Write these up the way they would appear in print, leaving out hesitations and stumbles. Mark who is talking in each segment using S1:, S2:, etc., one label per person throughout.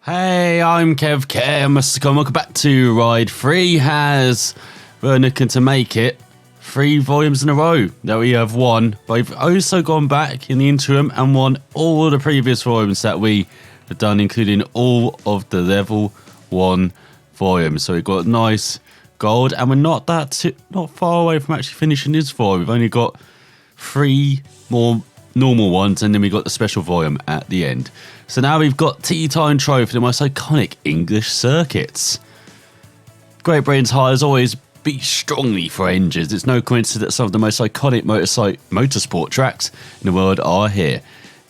S1: Hey, I'm Kev Cam. Welcome back to Ride 3. We're looking to make it 3 volumes in a row that we have won. But we've also gone back in the interim and won all the previous volumes that we have done, including all of the level 1 volumes. So we've got nice gold, and we're not far away from actually finishing this volume. We've only got 3 more normal ones, and then we got the special volume at the end. So now we've got TTT Trophy, the most iconic English circuits. Great Britain's heart has always beat strongly for engines. It's no coincidence that some of the most iconic motorsport tracks in the world are here.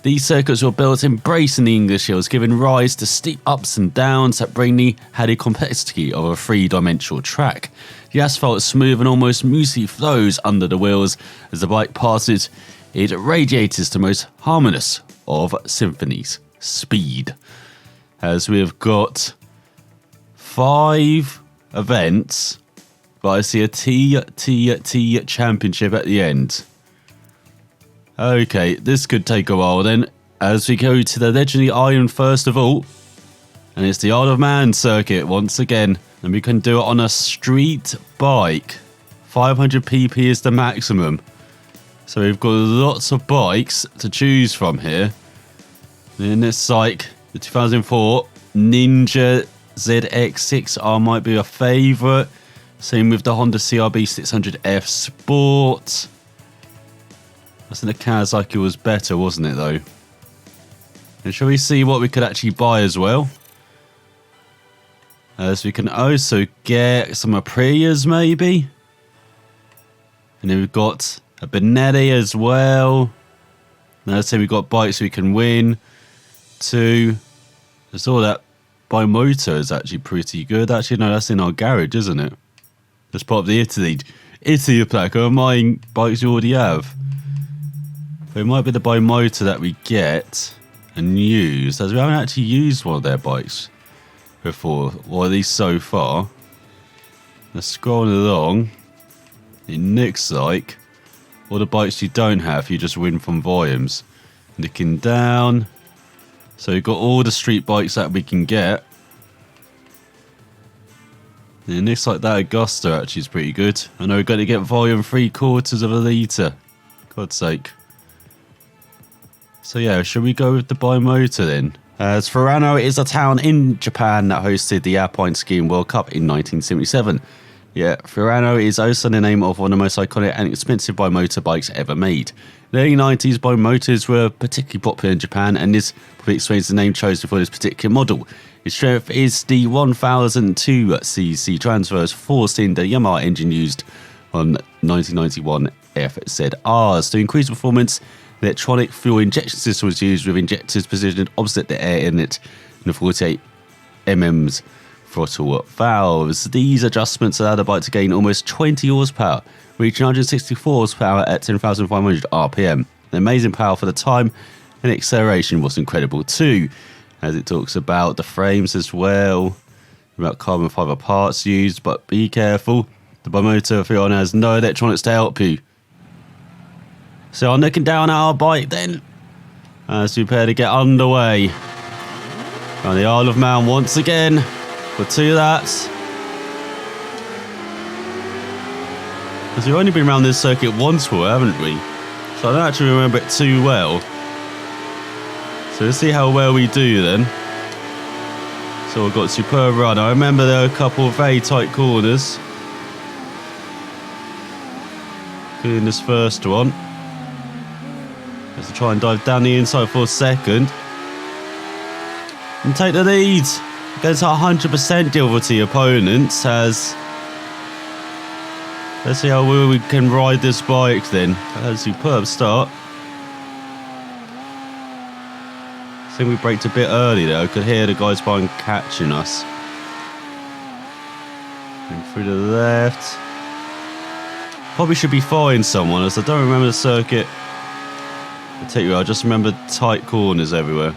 S1: These circuits were built embracing the English hills, giving rise to steep ups and downs that bring the added complexity of a 3-dimensional track. The asphalt is smooth and almost smoothly flows under the wheels as the bike passes. It radiates the most harmonious of symphonies. Speed. As we've got 5 events, but I see a TTT championship at the end. Okay, this could take a while then, as we go to the legendary Iron first of all. And it's the Isle of Man circuit once again. And we can do it on a street bike. 500 pp is the maximum. So we've got lots of bikes to choose from here. And it's like the 2004 Ninja ZX6R might be a favourite. Same with the Honda CRB 600F Sport. I think the Kawasaki was better, wasn't it though? And shall we see what we could actually buy as well? So we can also get some Aprilias maybe. And then we've got a Benelli as well. Now let's say we've got bikes we can win. 2. I saw that by motor is actually pretty good. Actually, no, that's in our garage, isn't it? That's part of the Italy plaque. Or mine bikes you already have. But it might be the by motor that we get and use, as we haven't actually used one of their bikes before, or at least so far. Let's scroll along. It looks like all the bikes you don't have, you just win from volumes. Looking down. So we've got all the street bikes that we can get. And it looks like that Augusta actually is pretty good. I know we've got to get volume 3/4 of a litre. God's sake. So yeah, should we go with the bimotor then? As Furano is a town in Japan that hosted the Alpine Skiing World Cup in 1977. Yeah, Furano is also the name of one of the most iconic and expensive bimotor bikes ever made. In the early 90s, bimotors were particularly popular in Japan, and this probably explains the name chosen for this particular model. Its strength is the 1002cc transverse 4-cylinder Yamaha engine used on 1991 FZRs. To increase performance, electronic fuel injection system was used with injectors positioned opposite the air inlet and the 48 mm's throttle valves. These adjustments allow the bike to gain almost 20 horsepower, reaching 164 horsepower at 10,500 RPM. The amazing power for the time, and acceleration was incredible too, as it talks about the frames as well, about carbon fibre parts used, but be careful, the bimotor Furano has no electronics to help you. So I'm looking down at our bike then, as we prepare to get underway. On the Isle of Man once again, for 2 laps. Because we've only been around this circuit once before, haven't we? So I don't actually remember it too well. So let's see how well we do then. So we've got superb run. I remember there were a couple of very tight corners. Including this first one. Let's try and dive down the inside for a second. And take the lead against our 100% difficulty opponents. As let's see how well we can ride this bike then. That's a superb start. I think we braked a bit early there. I could hear the guys behind catching us. And through the left. Probably should be following someone, as I don't remember the circuit particularly. I just remember tight corners everywhere.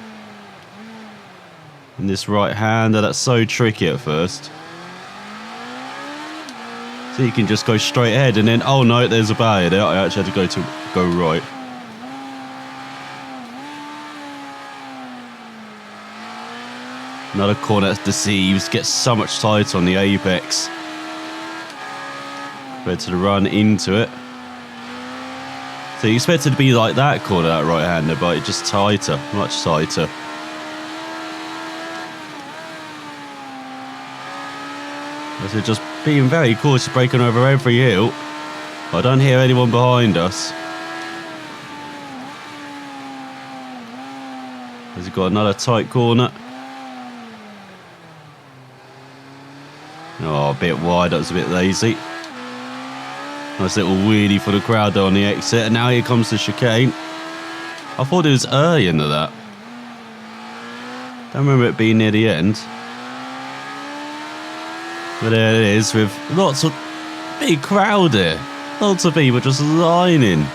S1: And this right hander, that's so tricky at first. So you can just go straight ahead and then, oh no, there's a barrier there. I actually had to go right. Another corner that deceives, gets so much tighter on the apex compared to the run into it. So you expect it to be like that corner, that right-hander, but it's just tighter, much tighter. So just being very cautious, breaking over every hill. I don't hear anyone behind us. Has he got another tight corner? Oh, a bit wide, that was a bit lazy. Nice little wheelie for the crowd there on the exit, and now here comes the chicane. I thought it was early into that. Don't remember it being near the end. But there it is, with lots of big crowd here. Lots of people just lining.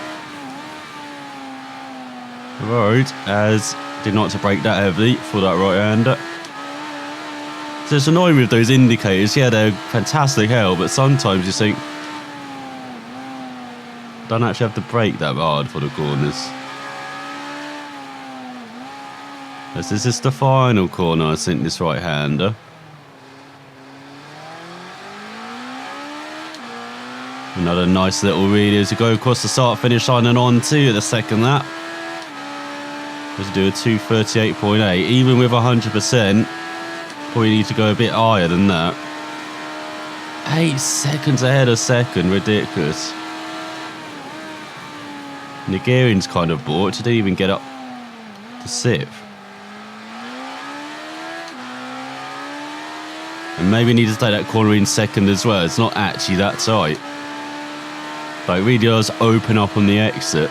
S1: The road as did not to brake that heavily for that right-hander. So it's annoying with those indicators. Yeah, they're fantastic help, but sometimes you think, don't actually have to brake that hard for the corners. This is the final corner, I think, this right-hander. Another nice little read as you go across the start-finish line and on to the second lap. Let's do a 2:38.8. Even with 100%, probably need to go a bit higher than that. 8 seconds ahead of second, ridiculous. And the gearing's kind of bought. Didn't even get up to 6th. And maybe need to take that corner in second as well. It's not actually that tight. Like, it really does open up on the exit.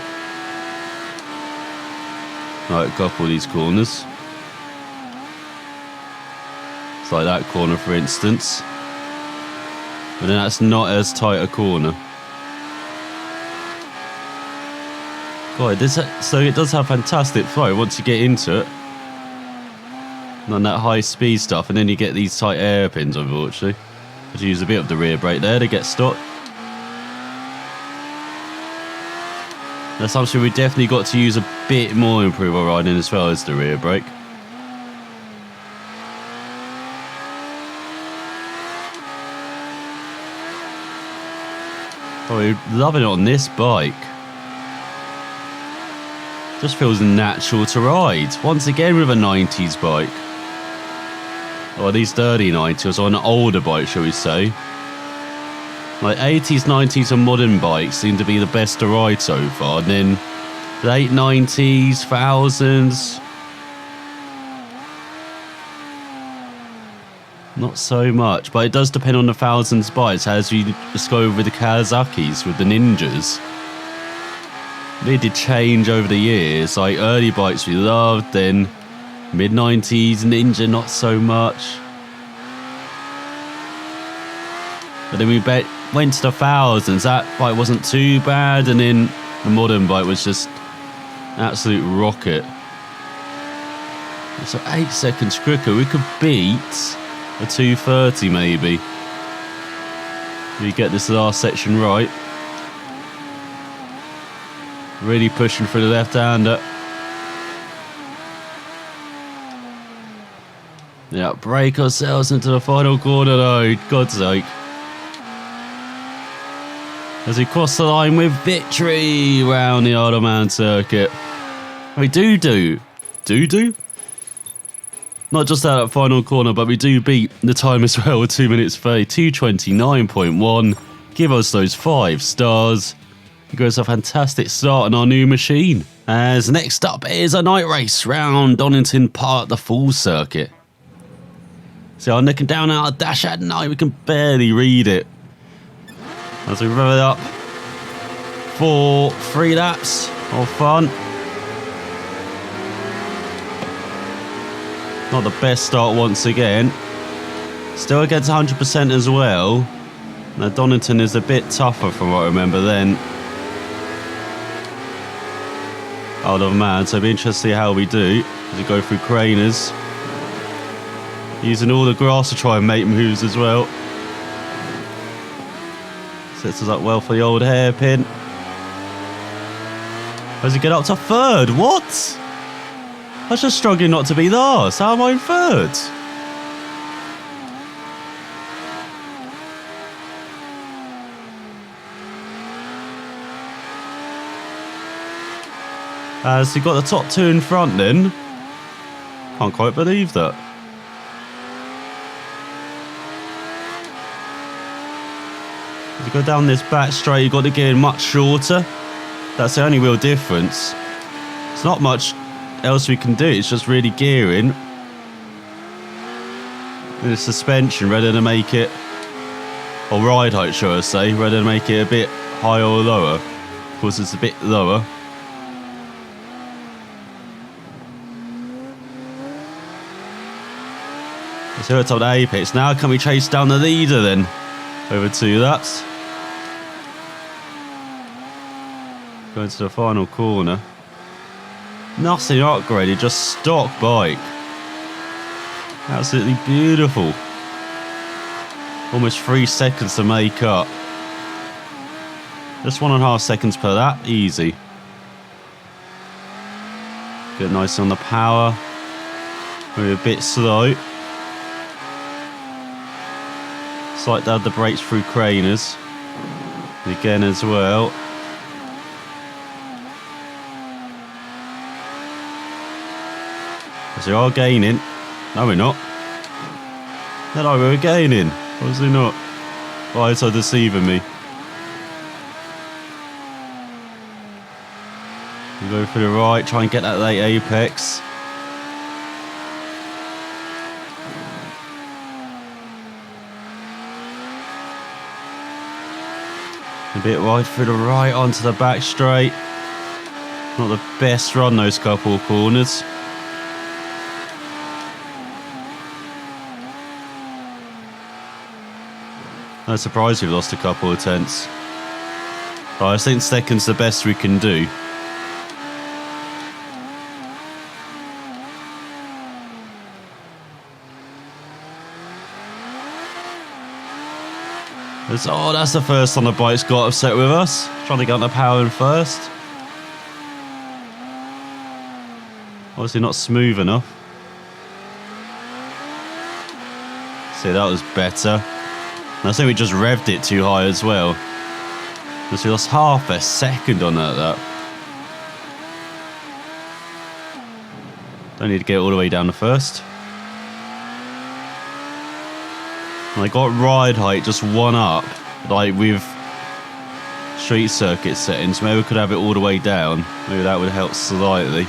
S1: Like a couple of these corners. It's like that corner, for instance. But then that's not as tight a corner. God, so it does have fantastic flow once you get into it. And that high speed stuff, and then you get these tight hairpins, unfortunately. I had to use a bit of the rear brake there to get stopped. That's something we definitely got to use a bit more, improve our riding as well as the rear brake. Oh, we're loving it on this bike. Just feels natural to ride. Once again with a 90s bike. Or at least early 90s, or an older bike, shall we say. Like 80s, 90s and modern bikes seem to be the best to ride so far. And then late 90s, thousands. Not so much, but it does depend on the thousands bikes, as we just go over the Kawasaki's with the Ninjas. They did change over the years. Like early bikes we loved, then mid-90s Ninja not so much. But then we went to the thousands. That bike wasn't too bad, and then the modern bike was just absolute rocket. So 8 seconds quicker, we could beat a 2:30 maybe. We get this last section right. Really pushing for the left-hander. Yeah, break ourselves into the final corner though, God's sake. As we cross the line with victory round the Isle of Man circuit. We do. Not just out that final corner, but we do beat the time as well with 2 minutes 30, 2:29.1. Give us those 5 stars. Give us a fantastic start on our new machine. As next up is a night race round Donington Park, the full circuit. So I'm looking down at our dash at night, we can barely read it. As we rev it up for 3 laps of fun. Not the best start once again. Still against 100% as well. Now Donington is a bit tougher from what I remember then. Isle of Man, so it'll be interesting to see how we do as we go through Craners. Using all the grass to try and make moves as well. Sets us up well for the old hairpin. As we get up to 3rd, what? I was just struggling not to be last. How am I in 3rd? So you've got the top two in front then. Can't quite believe that. As you go down this back straight, you've got the gear much shorter. That's the only real difference. It's not much else we can do, it's just really gearing. And the suspension, rather than make it, or ride height, should I say, rather than make it a bit higher or lower. Of course, it's a bit lower. So we're at the apex. Now can we chase down the leader then? Over 2 laps. Going to the final corner. Nothing upgraded, just stock bike. Absolutely beautiful. Almost 3 seconds to make up. Just 1.5 seconds per lap, easy. Get nice on the power. We're a bit slow. Slight down the brakes through Craners. Again as well. As we are gaining. No, we're not. No, we're gaining. Obviously not. Why is it deceiving me? We go for the right, try and get that late apex. A bit wide through the right onto the back straight. Not the best run those couple of corners. No surprise we've lost a couple of tenths. But I think second's the best we can do. Oh, that's the first time the bike's got upset with us. Trying to get on the power in first. Obviously not smooth enough. See, that was better. And I think we just revved it too high as well. Because we lost half a second on that. Don't need to get all the way down the first. And I got ride height just 1 up, like with street circuit settings. Maybe we could have it all the way down. Maybe that would help slightly.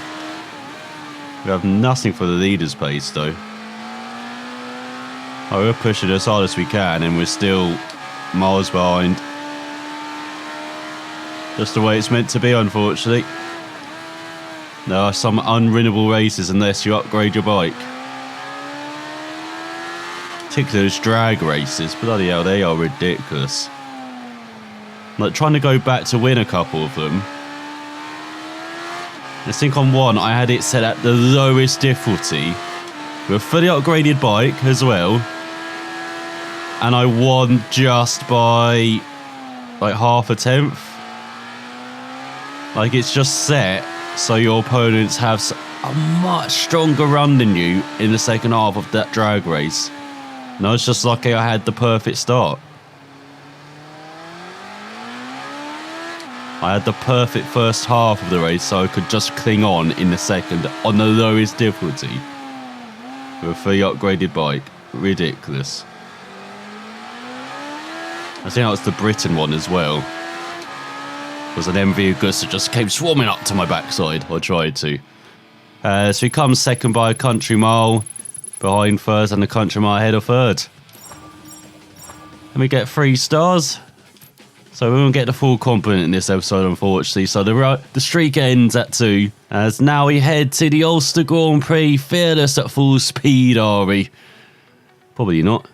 S1: We have nothing for the leader's pace though. Oh, we're pushing as hard as we can and we're still miles behind. Just the way it's meant to be, unfortunately. There are some unwinnable races unless you upgrade your bike. Particularly those drag races, bloody hell, they are ridiculous. Like trying to go back to win a couple of them. I think on one I had it set at the lowest difficulty with a fully upgraded bike as well, and I won just by like half a tenth. Like it's just set so your opponents have a much stronger run than you in the second half of that drag race. And I was just lucky I had the perfect start. I had the perfect first half of the race so I could just cling on in the second on the lowest difficulty. With a fully upgraded bike. Ridiculous. I think that was the Britain one as well. It was an MV Augusta just came swarming up to my backside. I tried to. So he comes second by a country mile. Behind first and the country mile ahead of third. And we get 3 stars. So we won't get the full compliment in this episode, unfortunately. So the streak ends at 2. As now we head to the Ulster Grand Prix. Fearless at full speed, are we? Probably not.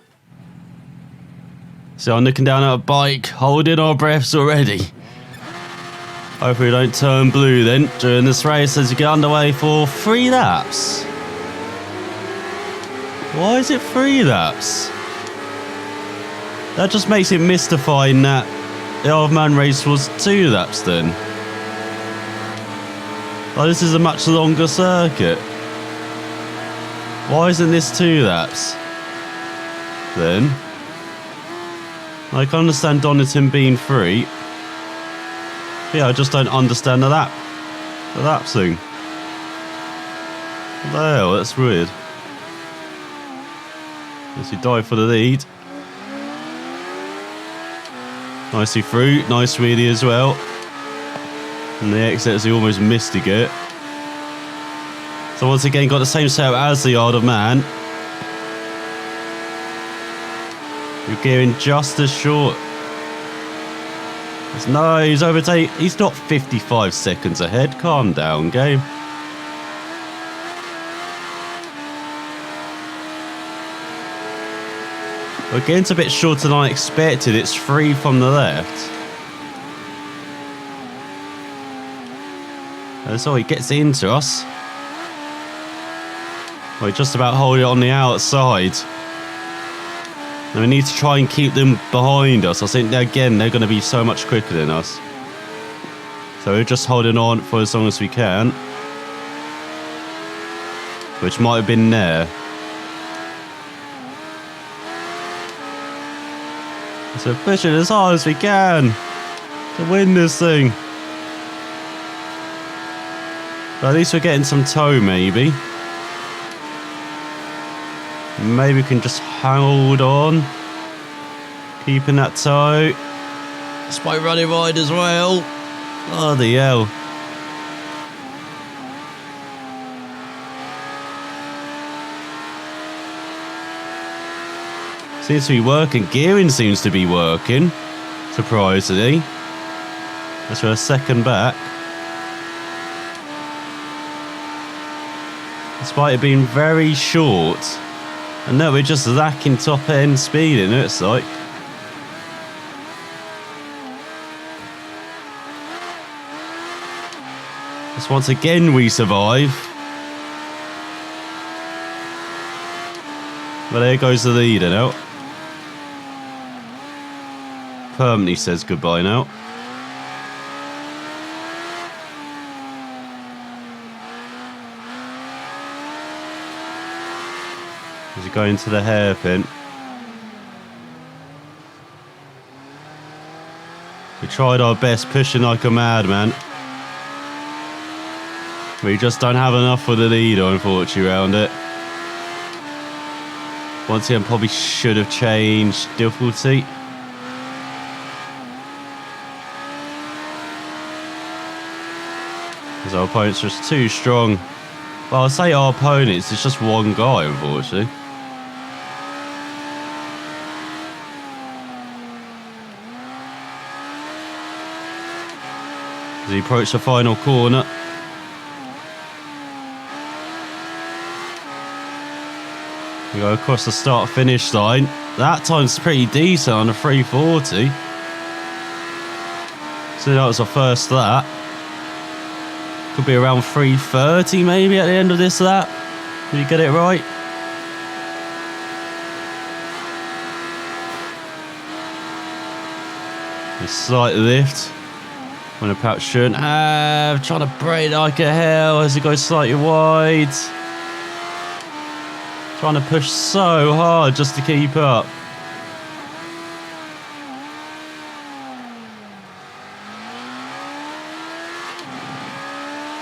S1: So I'm looking down at a bike, holding our breaths already. Hopefully we don't turn blue then during this race as you get underway for 3 laps. Why is it 3 laps? That just makes it mystifying that the Isle of Man race was 2 laps then. Oh, this is a much longer circuit. Why isn't this 2 laps? Then. I can understand Donington being 3. Yeah, I just don't understand the lap Collapsing. What the hell? That's weird. As he dive for the lead. Nicely through. Nice wheelie as well. And the exit as he almost missed a gate. So once again got the same setup as the Isle of Man. You're gearing just as short. No, he's overtaken. He's not 55 seconds ahead. Calm down, game. We're getting a bit shorter than I expected. It's 3 from the left. And so he gets into us. We're just about holding it on the outside. And we need to try and keep them behind us. I think, again, they're going to be so much quicker than us. So we're just holding on for as long as we can. Which might have been there. So push it as hard as we can to win this thing. But at least we're getting some toe, maybe. Maybe we can just hold on. Keeping that toe. It's my running ride as well. Bloody hell. Seems to be working. Gearing seems to be working. Surprisingly. That's for a second back. Despite it being very short. And no, we're just lacking top end speed in it, it's like. Just once again we survive. But there goes the leader now. Permanently says goodbye now. As you go into the hairpin. We tried our best, pushing like a madman. We just don't have enough for the leader, unfortunately, around it. Once again, probably should have changed difficulty. Because our opponent's just too strong. Well, I'll say our opponents, it's just one guy, unfortunately. As he approaches the final corner. We go across the start-finish line. That time's pretty decent on the 340. So that was our first lap. Could be around 3:30 maybe at the end of this lap. Did you get it right? A slight lift. When a perhaps shouldn't have. Trying to brake like a hell as it goes slightly wide. Trying to push so hard just to keep up.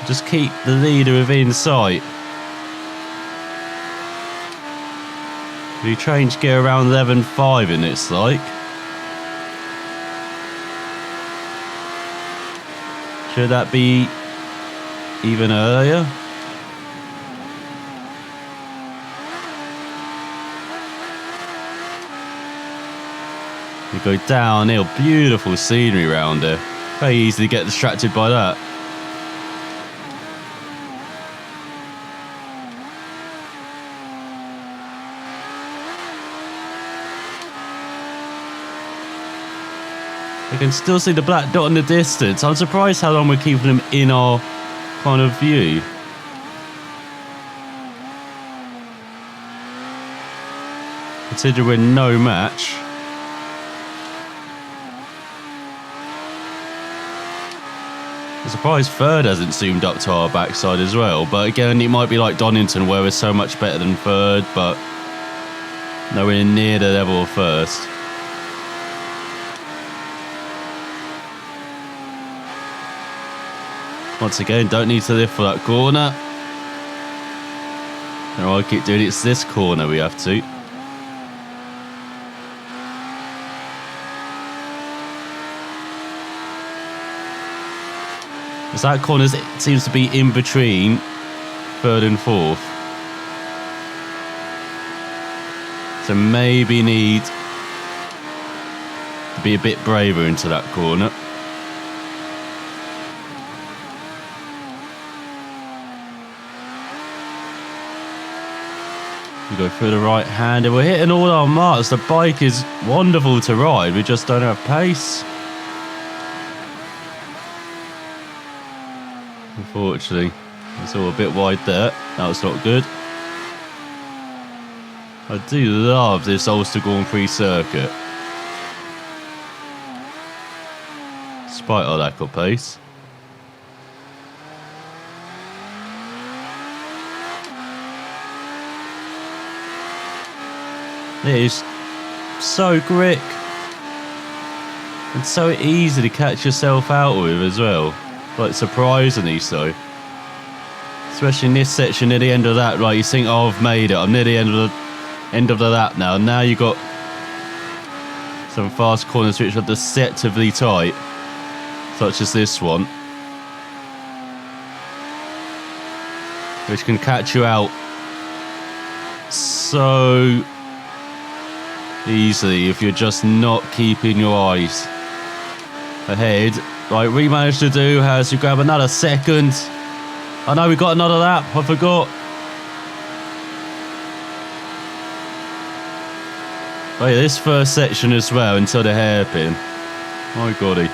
S1: Just keep the leader within sight. We change gear around 11.5 in it's like. Should that be even earlier? We go downhill, beautiful scenery around here. Very easy to get distracted by that. I can still see the black dot in the distance. I'm surprised how long we're keeping them in our kind of view. Considering we're no match. I'm surprised third hasn't zoomed up to our backside as well. But again, it might be like Donington where we're so much better than third, but nowhere near the level of first. Once again, don't need to lift for that corner. And I keep doing it's this corner we have to. As that corner seems to be in between third and fourth. So maybe need to be a bit braver into that corner. We go through the right hand and we're hitting all our marks. The bike is wonderful to ride, we just don't have pace. Unfortunately, it's all a bit wide there. That was not good. I do love this Ulster Grand Prix circuit. Despite our lack of pace. It is so quick. And so easy to catch yourself out with as well. Like, surprisingly so. Especially in this section near the end of that, like you think, oh, I've made it. I'm near the end of the lap now. Now you've got some fast corners which are deceptively tight, such as this one, which can catch you out so easily if you're just not keeping your eyes ahead. Like we managed to do has to grab another second. I know we got another lap, I forgot. Oh yeah, this first section as well until the hairpin. My golly.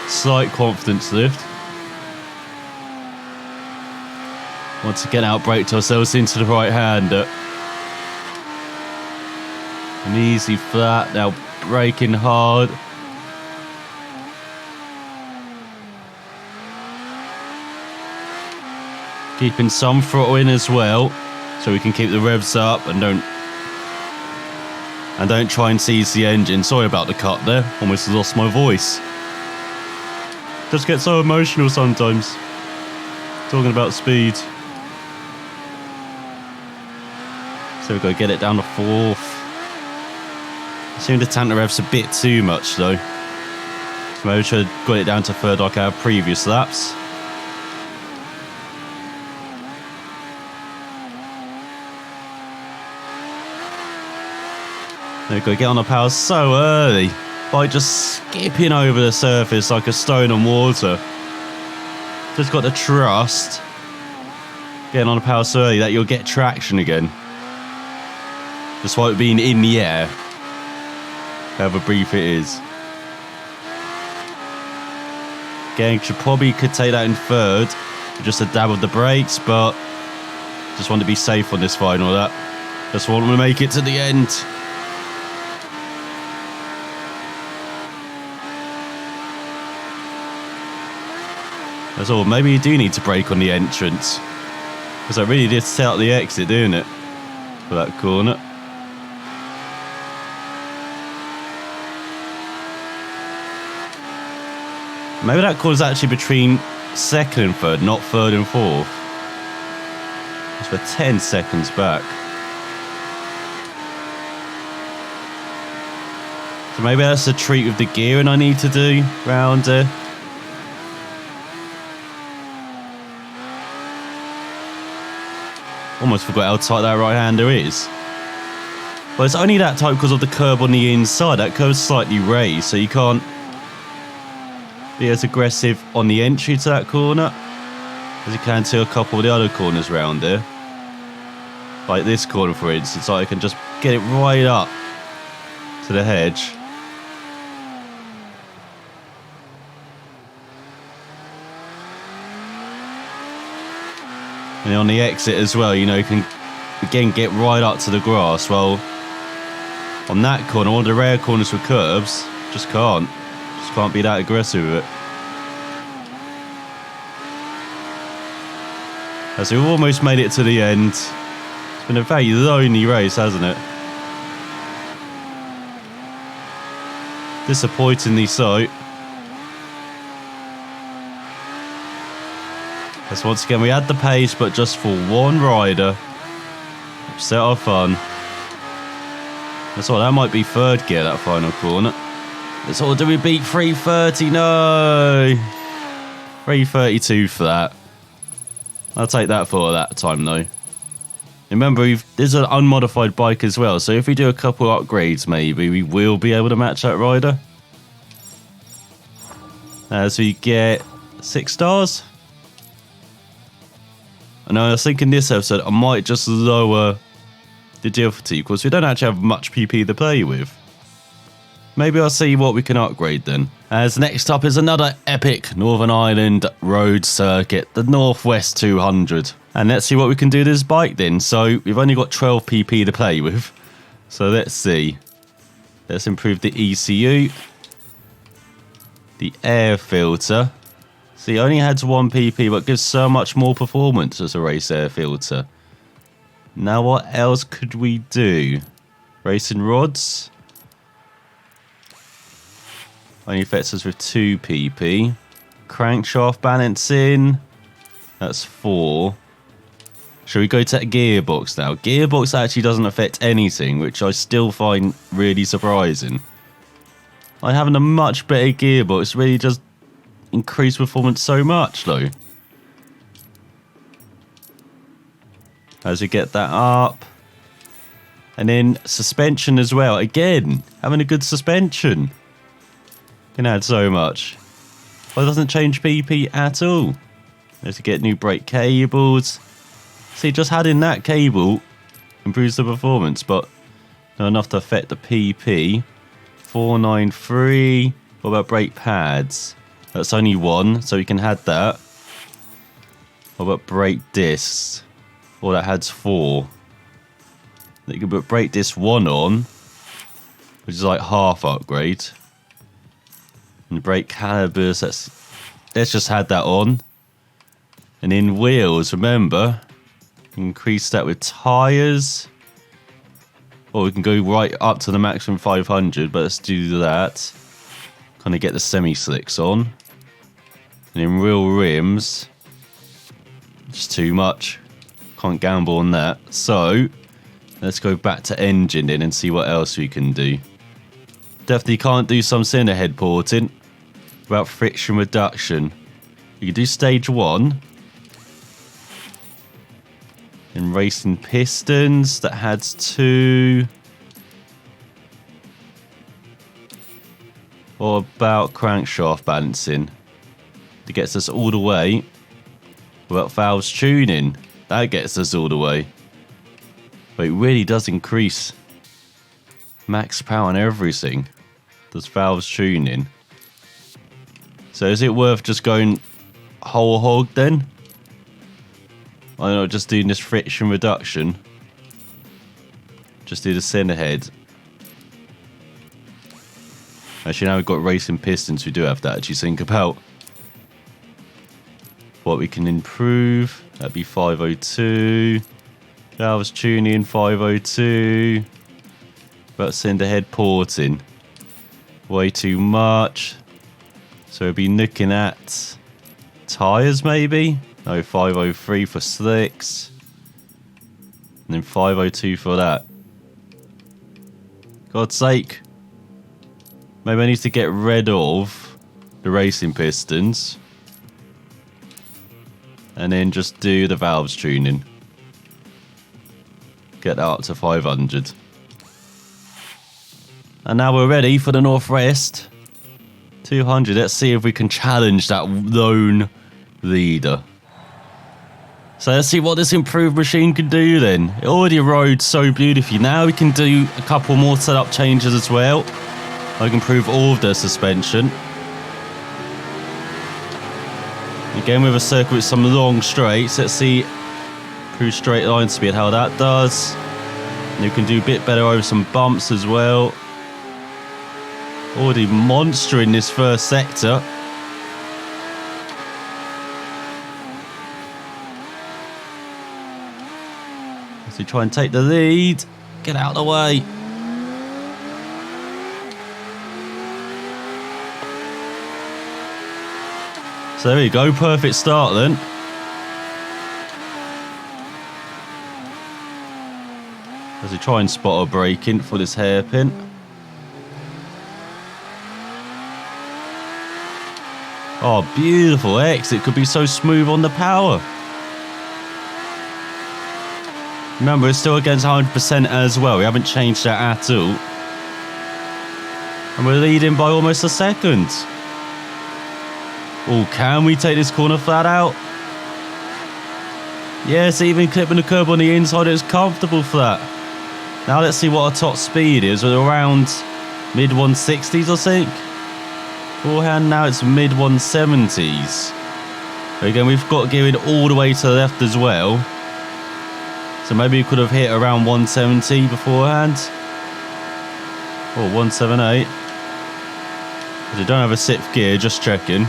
S1: Slight confidence lift. Once again, outbraked ourselves into the right hander. An easy flat, now braking hard. Keeping some throttle in as well, so we can keep the revs up and don't try and seize the engine. Sorry about the cut there, almost lost my voice. Just get so emotional sometimes, talking about speed. So we've got to get it down to fourth. I seem to tank the revs a bit too much though. So maybe I should have got it down to third like I have previous laps. We've got to get on the power so early by just skipping over the surface like a stone on water. Just got to trust getting on the power so early that you'll get traction again. Despite being in the air, however brief it is. Again, probably could take that in third, just a dab of the brakes, but just want to be safe on this final lap. Just want to make it to the end. That's all. Maybe you do need to brake on the entrance, because I really did set out the exit, didn't it, for that corner. Maybe that corner's actually between second and third, not third and fourth. It's for 10 seconds back. So maybe that's the treat with the gearing I need to do round there. Almost forgot how tight that right-hander is. Well, it's only that tight because of the curb on the inside. That curve's slightly raised, so you can't be as aggressive on the entry to that corner as you can to a couple of the other corners round there. Like this corner, for instance, I can just get it right up to the hedge. And on the exit as well, you know, you can again get right up to the grass. Well, on that corner, one of the rare corners with curbs, just can't be that aggressive with it. As we've almost made it to the end. It's been a very lonely race, hasn't it? Disappointingly so. Because once again, we had the pace, but just for one rider. Set our fun. That's all. That might be third gear, that final corner. That's all. Do we beat 330? No. 332 for that. I'll take that for that time, though. Remember, this is an unmodified bike as well, so if we do a couple upgrades, maybe we will be able to match that rider. As we get 6 stars. And I was thinking this episode, I might just lower the difficulty, because we don't actually have much PP to play with. Maybe I'll see what we can upgrade then. As next up is another epic Northern Ireland road circuit, the Northwest 200. And let's see what we can do to this bike then. So we've only got 12 PP to play with. So let's see. Let's improve the ECU. The air filter. See, it only adds 1 PP, but gives so much more performance as a race air filter. Now what else could we do? Racing rods. Only affects us with 2 PP. Crankshaft balancing. That's 4. Shall we go to gearbox now? Gearbox actually doesn't affect anything, which I still find really surprising. Like having a much better gearbox really just increase performance so much though. As we get that up. And then suspension as well. Again, having a good suspension can add so much. Well, it doesn't change PP at all. As we get new brake cables. See, just adding that cable improves the performance, but not enough to affect the PP. 493. What about brake pads? That's only 1, so we can add that. What about brake discs? Well, that adds 4. You can put brake disc 1 on, which is like half upgrade. And brake calipers, let's just add that on. And in wheels, remember, increase that with tyres. Or we can go right up to the maximum 500, but let's do that. Kind of get the semi-slicks on. And in real rims, just too much. Can't gamble on that. So, let's go back to engine then and see what else we can do. Definitely can't do some cylinder head porting without friction reduction. You can do stage 1. In racing pistons, that adds 2. Or about crankshaft balancing. That gets us all the way. Without valves tuning, that gets us all the way. But it really does increase max power and everything. Does valves tuning. So is it worth just going whole hog then? I don't know, just doing this friction reduction. Just do the center head. Actually, now we've got racing pistons, we do have to actually think about what we can improve. That'd be 502. Valves tuning, 502. About cylinder head porting. Way too much. So we'll be looking at tyres maybe. No, 503 for slicks. And then 502 for that. God's sake. Maybe I need to get rid of the racing pistons. And then just do the valves tuning. Get that up to 500. And now we're ready for the Northwest 200. Let's see if we can challenge that lone leader. So let's see what this improved machine can do then. It already rode so beautifully. Now we can do a couple more setup changes as well. I can improve all of the suspension. Again with a circuit with some long straights. Let's see improve straight line speed, how that does. And you can do a bit better over some bumps as well. Already monster in this first sector. So try and take the lead. Get out of the way. So there we go. Perfect start then. As we try and spot a break in for this hairpin. Oh, beautiful exit. Could be so smooth on the power. Remember, it's still against 100% as well. We haven't changed that at all. And we're leading by almost a second. Oh, can we take this corner flat out? Yes, even clipping the curb on the inside, it's comfortable flat. Now let's see what our top speed is. We're around mid 160s, I think. Forehand now it's mid 170s. Again, we've got gearing all the way to the left as well. So maybe we could have hit around 170 beforehand. Or 178. Because we don't have a sixth gear, just checking.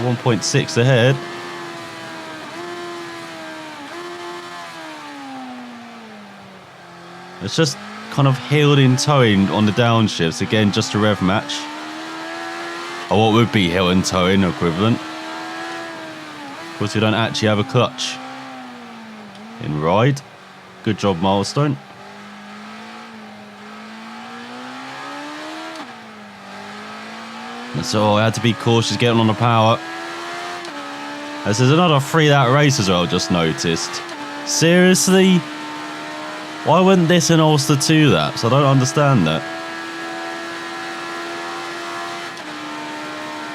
S1: 1.6 ahead. It's just kind of heeled in towing on the downshifts. Again, just a rev match. Or what would be heel and towing equivalent. Of course, we don't actually have a clutch in ride. Good job, Milestone. And so I had to be cautious getting on the power. This is another 3-lap race as well, just noticed. Seriously? Why wouldn't this in Ulster 2 laps? I don't understand that.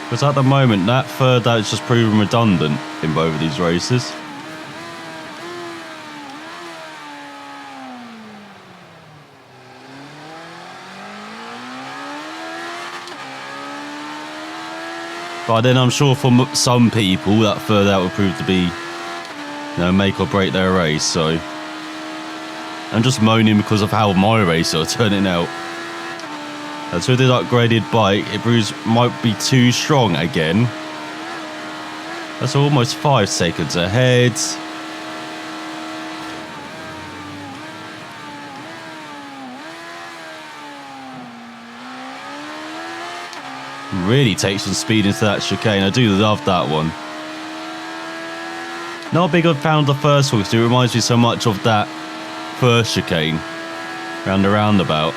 S1: Because at the moment, that third lap is just proven redundant in both of these races. But then I'm sure for some people, that third lap will prove to be, make or break their race, so... I'm just moaning because of how my race are turning out. And so with this upgraded bike, it might be too strong again. That's almost 5 seconds ahead. Really takes some speed into that chicane. I do love that one. Not a big fan of the first one because it reminds me so much of that first chicane round the roundabout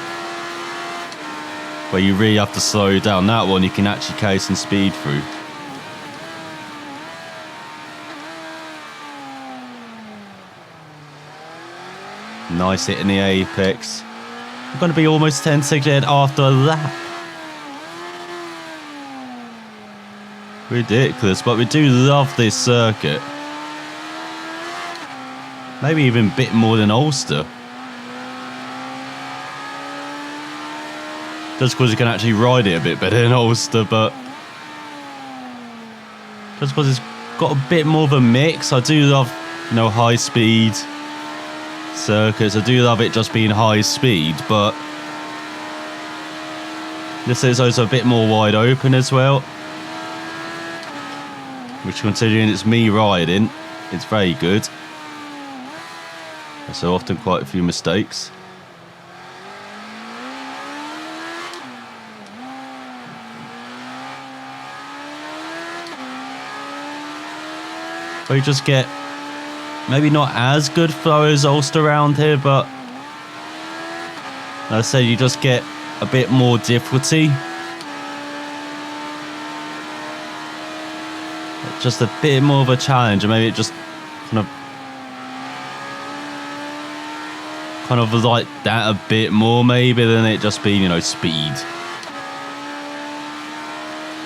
S1: where you really have to slow down. That one you can actually carry some speed through. Nice hit in the apex. I'm going to be almost 10 seconds ahead after a lap. Ridiculous, but we do love this circuit. Maybe even a bit more than Ulster. Just because you can actually ride it a bit better than Ulster, but... just because it's got a bit more of a mix. I do love, high speed circuits. I do love it just being high speed, but... this is also a bit more wide open as well. Which, considering it's me riding, it's very good. So often quite a few mistakes. But you just get maybe not as good flow as Ulster around here, but like I said, you just get a bit more difficulty. Just a bit more of a challenge, and maybe it just kind of like that a bit more maybe than it just being, speed.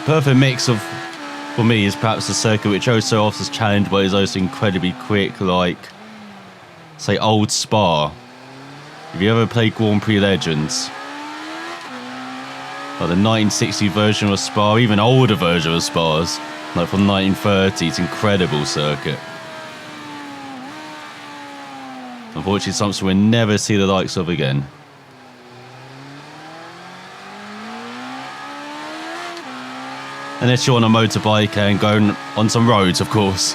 S1: Perfect mix of, for me, is perhaps the circuit which also offers challenge but is also incredibly quick, like, say, Old Spa. If you ever played Grand Prix Legends, like the 1960 version of Spa, even older version of Spas, like from 1930, it's incredible circuit. Unfortunately, something we'll never see the likes of again. Unless you're on a motorbike and going on some roads, of course.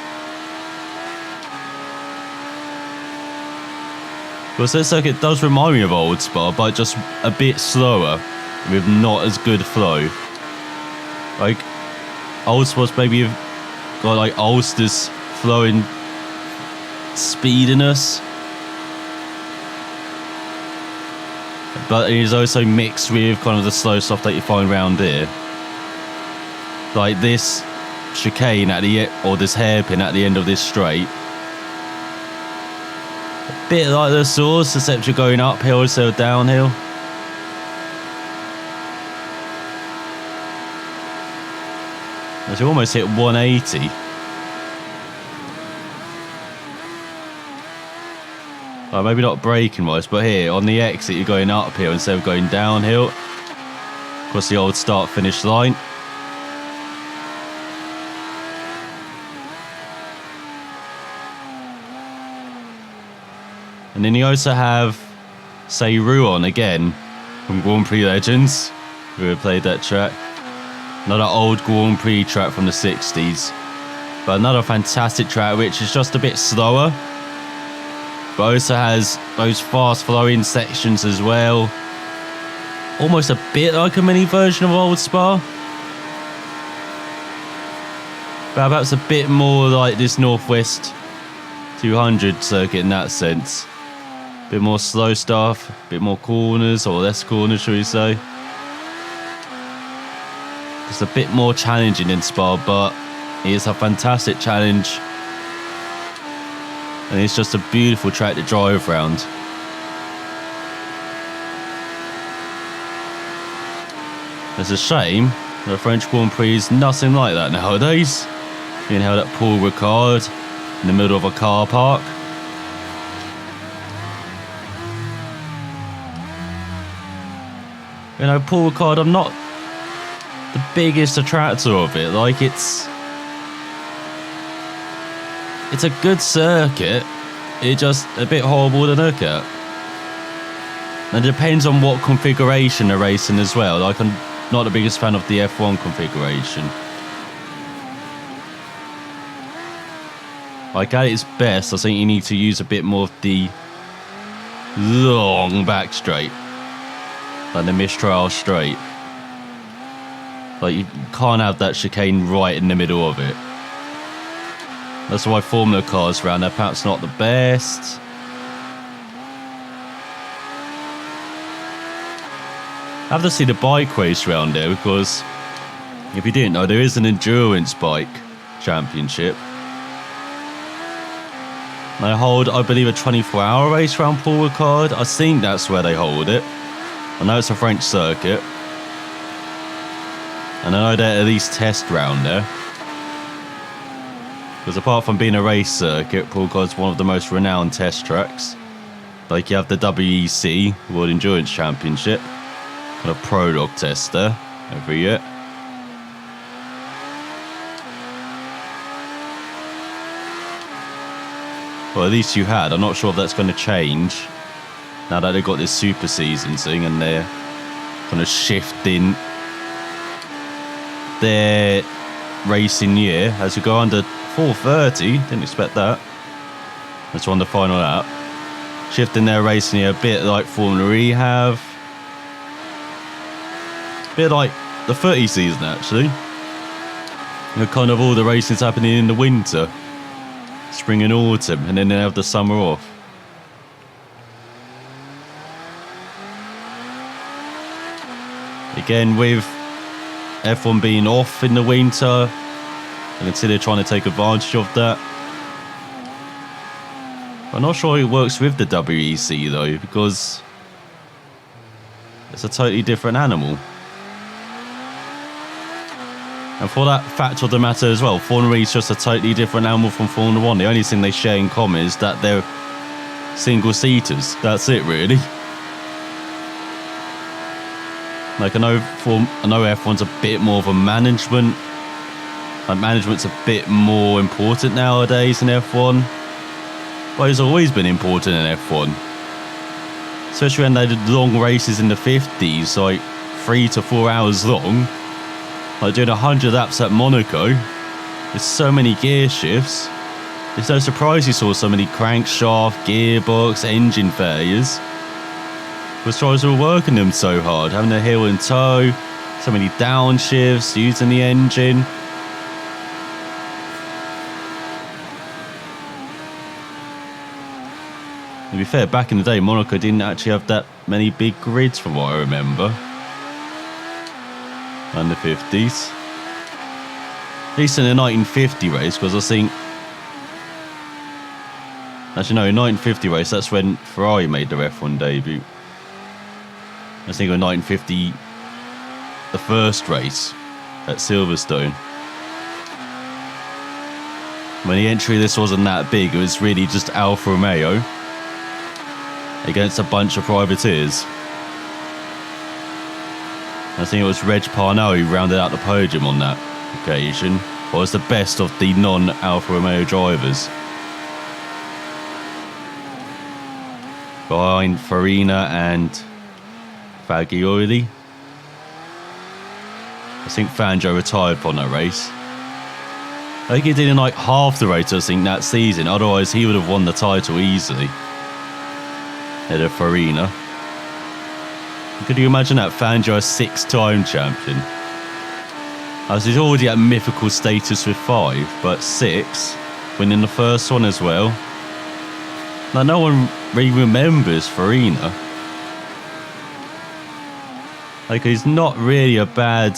S1: Because that circuit does remind me of Old Spa, but just a bit slower, with not as good flow. Like, Old Spa's maybe got like Ulster's flowing speediness. but it is also mixed with kind of the slow stuff that you find around here. Like this chicane at the or this hairpin at the end of this straight. A bit like the source, except you're going uphill instead of downhill. As you almost hit 180. Well, maybe not braking wise, but here on the exit you're going uphill instead of going downhill. Across the old start-finish line. And then you also have, say, Rouen again from Grand Prix Legends, who have played that track. Another old Grand Prix track from the 60s. But another fantastic track, which is just a bit slower. But also has those fast flowing sections as well. Almost a bit like a mini version of Old Spa. But perhaps a bit more like this Northwest 200 circuit in that sense. A bit more slow stuff, a bit more corners, or less corners, shall we say. It's a bit more challenging in Spa, but it is a fantastic challenge. And it's just a beautiful track to drive around. It's a shame the French Grand Prix is nothing like that nowadays. Being held at Paul Ricard in the middle of a car park. You know, Paul Ricard, I'm not the biggest attractor of it. Like, it's a good circuit. It's just a bit horrible to look at. And it depends on what configuration they're racing as well. Like, I'm not the biggest fan of the F1 configuration. Like, at its best, I think you need to use a bit more of the long back straight. Like the Mistral straight. Like, you can't have that chicane right in the middle of it. That's why Formula cars around there perhaps not the best. Have to see the bike race around there, because if you didn't know, there is an endurance bike championship. They hold, I believe, a 24-hour race around Paul Ricard. I think that's where they hold it. I know it's a French circuit. And I know they're at least test round there. Because apart from being a race circuit, Paul Ricard's one of the most renowned test tracks. Like, you have the WEC, World Endurance Championship. And a Prologue test there every year. Well, at least you had. I'm not sure if that's going to change now that they've got this super season thing and they're kind of shifting their racing year as we go under 4:30. Didn't expect that. That's on the final lap. Shifting their racing year a bit like Formula E have. A bit like the 30 season, actually. You know, kind of all the racing's happening in the winter. Spring and autumn, and then they have the summer off. Again, with F1 being off in the winter, I can see they're trying to take advantage of that. I'm not sure it works with the WEC though, because it's a totally different animal. And for that fact of the matter as well, Formula E is just a totally different animal from Formula 1. The only thing they share in common is that they're single-seaters. That's it, really. Like, I know F1's a bit more of a management. Like, management's a bit more important nowadays in F1. But it's always been important in F1. Especially when they did long races in the 50s, like 3 to 4 hours long. Like doing 100 laps at Monaco, there's so many gear shifts. It's no surprise you saw so many crankshaft, gearbox, engine failures. Because drivers were working them so hard, having the heel in tow, so many downshifts, using the engine. To be fair, back in the day, Monaco didn't actually have that many big grids from what I remember. And the 50s. At least in the 1950 race, because I think... Actually, no, in 1950 race, that's when Ferrari made their F1 debut. I think in 1950, the first race at Silverstone. When the entry list wasn't that big, it was really just Alfa Romeo against a bunch of privateers. I think it was Reg Parnell who rounded out the podium on that occasion. Was the best of the non-Alfa Romeo drivers. Behind Farina and Fagioli. I think Fangio retired from that race. I think he did in like half the race, I think, that season. Otherwise, he would have won the title easily. Head of Farina. Could you imagine that? Fangio, a 6-time champion. As he's already at mythical status with 5, but 6, winning the first one as well. Now, no one really remembers Farina. Like, he's not really a bad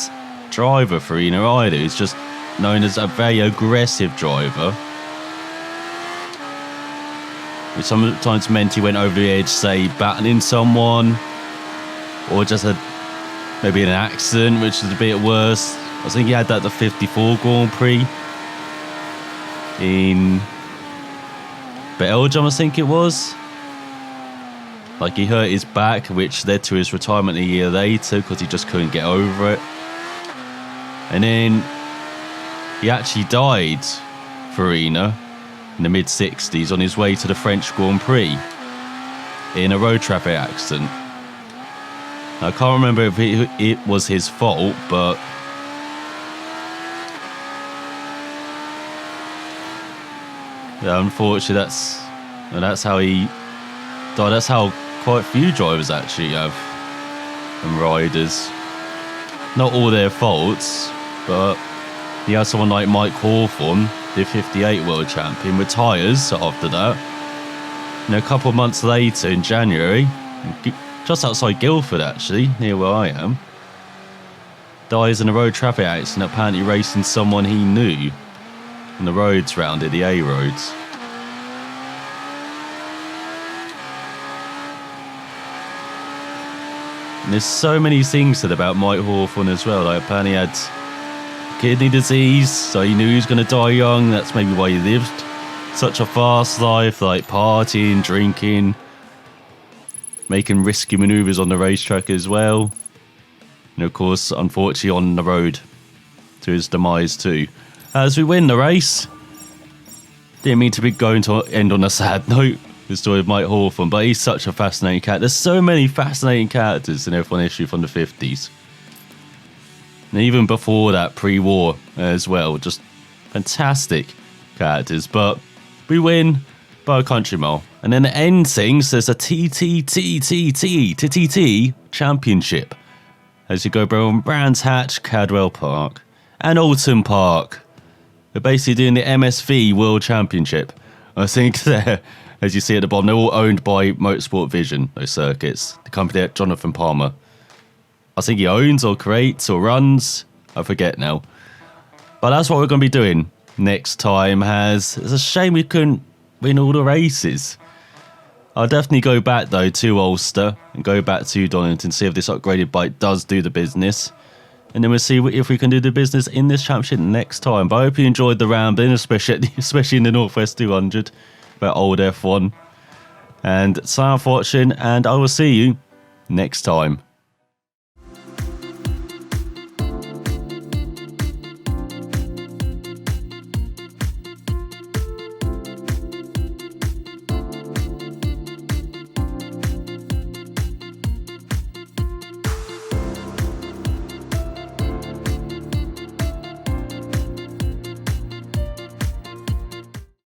S1: driver, Farina, either. He's just known as a very aggressive driver. Which sometimes meant he went over the edge, say, battling someone. Or just had maybe an accident, which is a bit worse. I think he had that at the 54 Grand Prix. In Belgium, I think it was. Like, he hurt his back, which led to his retirement a year later because he just couldn't get over it. And then he actually died, Farina, in the mid-60s on his way to the French Grand Prix in a road traffic accident. Now, I can't remember if it was his fault, but yeah, unfortunately, that's how he died. That's how quite a few drivers actually have, and riders. Not all their faults, but you have someone like Mike Hawthorne, the 58 world champion, retires after that. And a couple of months later, in January, just outside Guildford actually, near where I am, dies in a road traffic accident, apparently racing someone he knew on the roads round it, the A roads. And there's so many things said about Mike Hawthorne as well. Like, apparently he had kidney disease, so he knew he was going to die young. That's maybe why he lived such a fast life, like partying, drinking, making risky manoeuvres on the racetrack as well. And of course, unfortunately, on the road to his demise too. As we win the race, didn't mean to be going to end on a sad note, the story of Mike Hawthorne, but he's such a fascinating character. There's so many fascinating characters in F1 history from the 50s. And even before that, pre-war as well, just fantastic characters. But we win by a country mile. And then the end things, there's a TTT championship as you go from Brands Hatch, Cadwell Park, and Alton Park. We're basically doing the MSV World Championship. I think there, as you see at the bottom, they're all owned by Motorsport Vision, those circuits. The company that Jonathan Palmer, I think he owns or creates or runs. I forget now. But that's what we're going to be doing next time. It's a shame we couldn't win all the races. I'll definitely go back though to Ulster and go back to Donington, see if this upgraded bike does do the business. And then we'll see if we can do the business in this championship next time. But I hope you enjoyed the rambling, especially in the Northwest 200, about old F1. And sign off for watching, and I will see you next time.